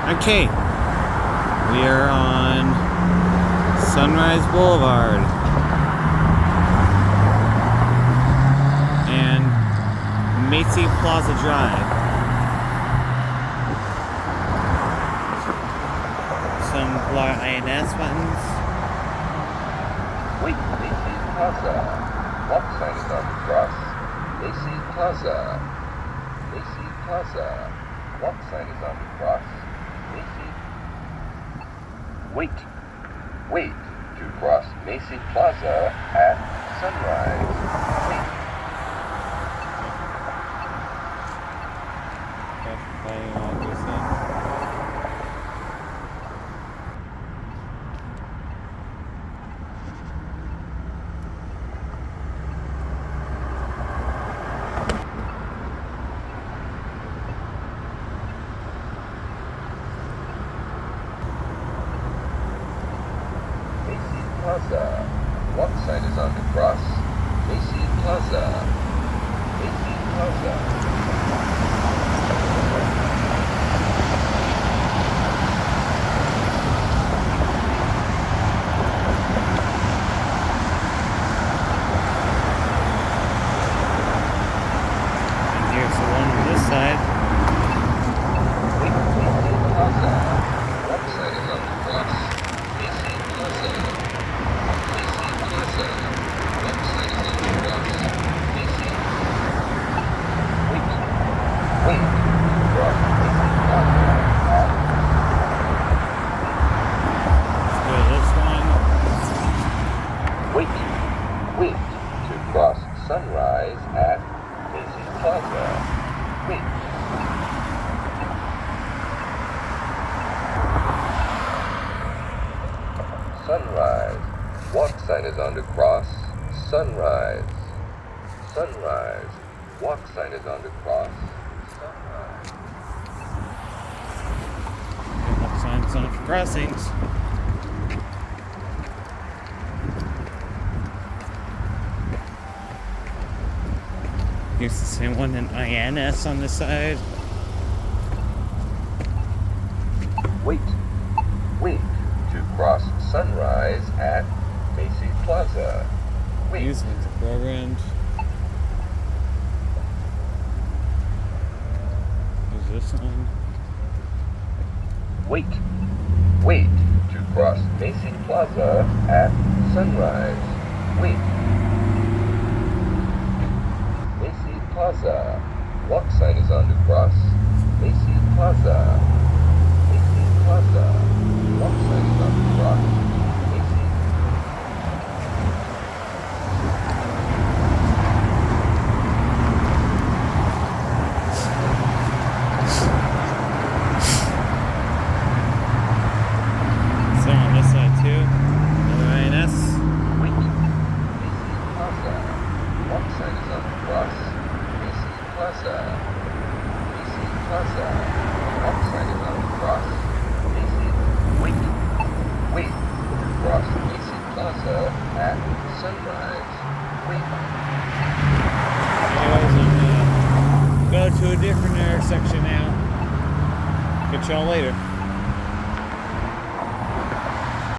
Okay, we are on Sunrise Boulevard and Macy Plaza Drive. Some Polara iNS buttons. Wait, Macy Plaza. Walk sign is on the cross. Macy Plaza. Macy Plaza. Walk sign is on the cross. Macy. Wait to cross Macy Plaza at sunrise. Wait. Plaza. Walk sign is on the cross. Macy Plaza. Macy Plaza. And here's the one on this side. Wait, Macy Plaza. Walk sign is on the cross. Macy Plaza. Wait to cross sunrise at Macy Plaza. Wait. Sunrise. Walk sign is on the cross. Sunrise. Sunrise. Walk sign is on the cross. Sunrise. Walk signs on for crossings. Here's the same one in iNS on this side. Wait to cross sunrise at Macy Plaza. Wait. Using the programmed. Here's this one. Wait to cross Macy Plaza at sunrise. Wait. Macy Plaza. Walk sign is on the cross. Macy Plaza. Macy Plaza. Walk sign is on the cross. Macy. So on this side too. Another iNS. Wait. Macy Plaza. Walk sign is on the cross. Macy Plaza. Macy Plaza. Walk sign is on the cross. Macy. Wait. Cross Macy Plaza at sunrise. Wait. Anyways, I'm gonna go to a different intersection now. Catch y'all later.